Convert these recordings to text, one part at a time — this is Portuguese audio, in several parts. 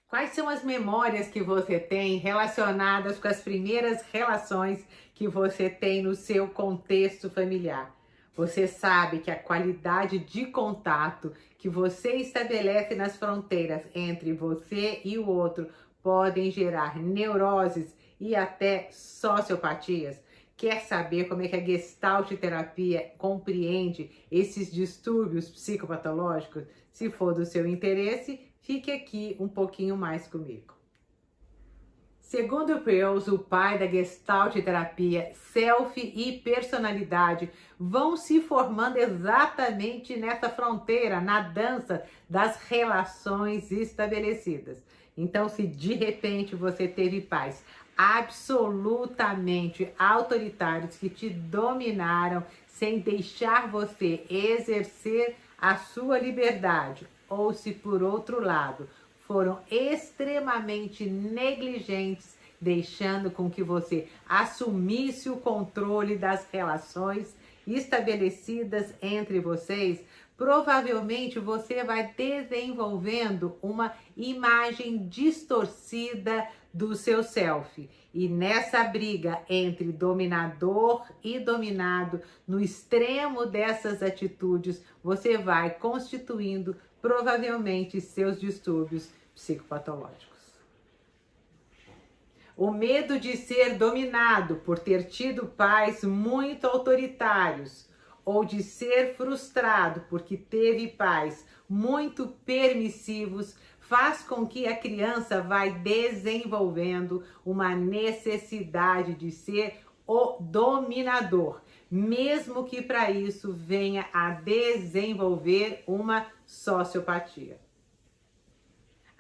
Quais são as memórias que você tem relacionadas com as primeiras relações que você tem no seu contexto familiar? Você sabe que a qualidade de contato que você estabelece nas fronteiras entre você e o outro podem gerar neuroses e até sociopatias? Quer saber como é que a Gestalt terapia compreende esses distúrbios psicopatológicos? Se for do seu interesse, fique aqui um pouquinho mais comigo. Segundo Perls, o pai da Gestalt terapia, self e personalidade vão se formando exatamente nessa fronteira, na dança das relações estabelecidas. Então, se de repente você teve pais absolutamente autoritários que te dominaram sem deixar você exercer a sua liberdade, ou se por outro lado foram extremamente negligentes, deixando com que você assumisse o controle das relações estabelecidas entre vocês, provavelmente você vai desenvolvendo uma imagem distorcida do seu self. E nessa briga entre dominador e dominado, no extremo dessas atitudes, você vai constituindo provavelmente seus distúrbios psicopatológicos. O medo de ser dominado por ter tido pais muito autoritários ou de ser frustrado porque teve pais muito permissivos faz com que a criança vai desenvolvendo uma necessidade de ser o dominador, mesmo que para isso venha a desenvolver uma sociopatia.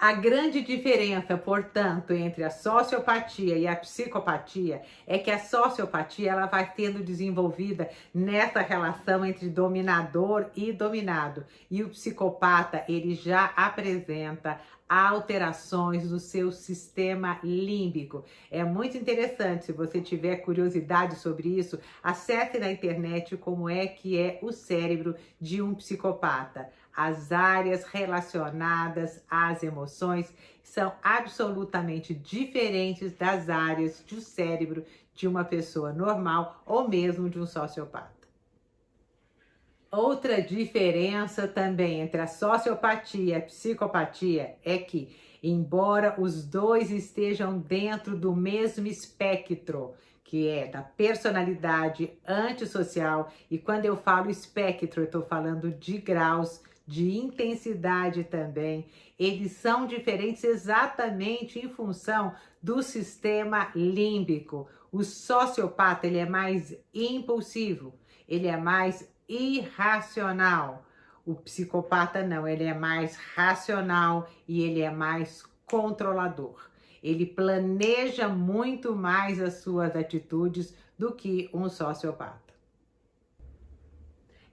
A grande diferença, portanto, entre a sociopatia e a psicopatia é que a sociopatia ela vai sendo desenvolvida nessa relação entre dominador e dominado. E o psicopata, ele já apresenta alterações no seu sistema límbico. É muito interessante, se você tiver curiosidade sobre isso, acesse na internet como é que é o cérebro de um psicopata. As áreas relacionadas às emoções são absolutamente diferentes das áreas do cérebro de uma pessoa normal ou mesmo de um sociopata. Outra diferença também entre a sociopatia e a psicopatia é que, embora os dois estejam dentro do mesmo espectro, que é da personalidade antissocial, e quando eu falo espectro, eu estou falando de graus, de intensidade também, eles são diferentes exatamente em função do sistema límbico. O sociopata, ele é mais impulsivo, ele é mais irracional. O psicopata não, ele é mais racional e ele é mais controlador. Ele planeja muito mais as suas atitudes do que um sociopata.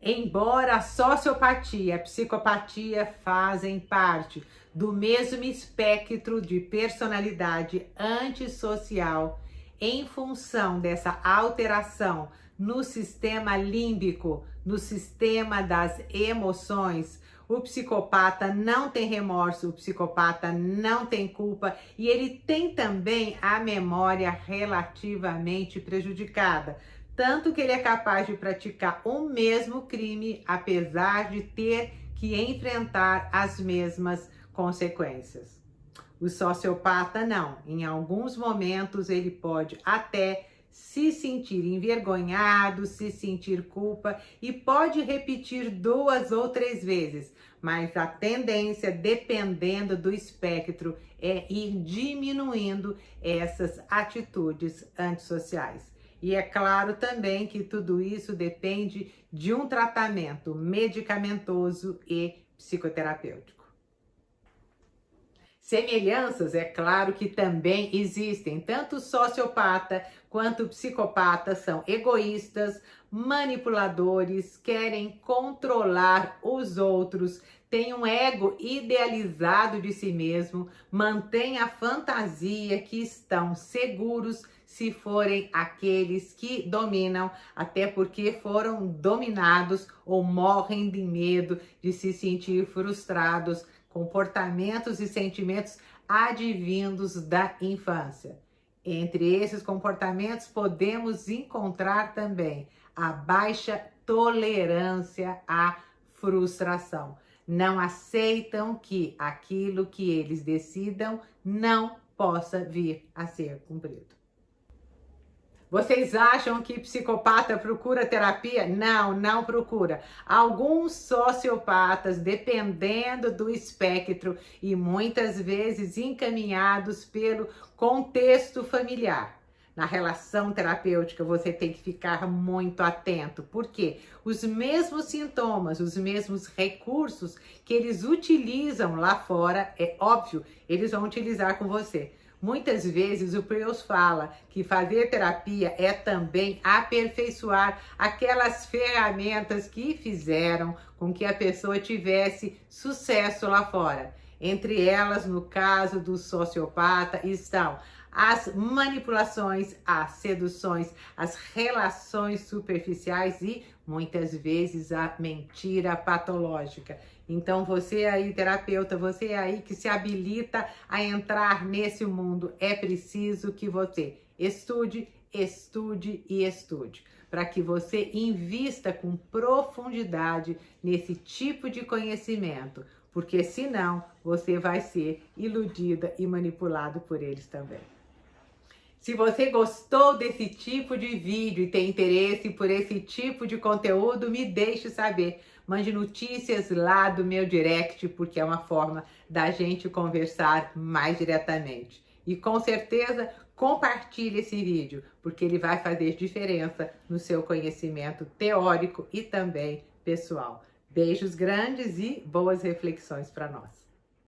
Embora a sociopatia e a psicopatia fazem parte do mesmo espectro de personalidade antissocial, em função dessa alteração no sistema límbico, no sistema das emoções, o psicopata não tem remorso, o psicopata não tem culpa e ele tem também a memória relativamente prejudicada. Tanto que ele é capaz de praticar o mesmo crime, apesar de ter que enfrentar as mesmas consequências. O sociopata não. Em alguns momentos ele pode até se sentir envergonhado, se sentir culpa e pode repetir 2 ou 3 vezes, mas a tendência, dependendo do espectro, é ir diminuindo essas atitudes antissociais. E é claro também que tudo isso depende de um tratamento medicamentoso e psicoterapêutico. Semelhanças, é claro que também existem. Tanto o sociopata quanto o psicopata são egoístas, manipuladores, querem controlar os outros, têm um ego idealizado de si mesmo, mantêm a fantasia que estão seguros se forem aqueles que dominam, até porque foram dominados ou morrem de medo de se sentir frustrados, comportamentos e sentimentos advindos da infância. Entre esses comportamentos, podemos encontrar também a baixa tolerância à frustração. Não aceitam que aquilo que eles decidam não possa vir a ser cumprido. Vocês acham que psicopata procura terapia? Não, não procura. Alguns sociopatas, dependendo do espectro e muitas vezes encaminhados pelo contexto familiar. Na relação terapêutica, você tem que ficar muito atento, porque os mesmos sintomas, os mesmos recursos que eles utilizam lá fora, é óbvio, eles vão utilizar com você. Muitas vezes o Peirce fala que fazer terapia é também aperfeiçoar aquelas ferramentas que fizeram com que a pessoa tivesse sucesso lá fora. Entre elas, no caso do sociopata, estão as manipulações, as seduções, as relações superficiais e muitas vezes a mentira patológica. Então você aí, terapeuta, você aí que se habilita a entrar nesse mundo, é preciso que você estude, estude e estude, para que você invista com profundidade nesse tipo de conhecimento, porque senão você vai ser iludida e manipulado por eles também. Se você gostou desse tipo de vídeo e tem interesse por esse tipo de conteúdo, me deixe saber. Mande notícias lá do meu direct, porque é uma forma da gente conversar mais diretamente. E com certeza, compartilhe esse vídeo, porque ele vai fazer diferença no seu conhecimento teórico e também pessoal. Beijos grandes e boas reflexões para nós.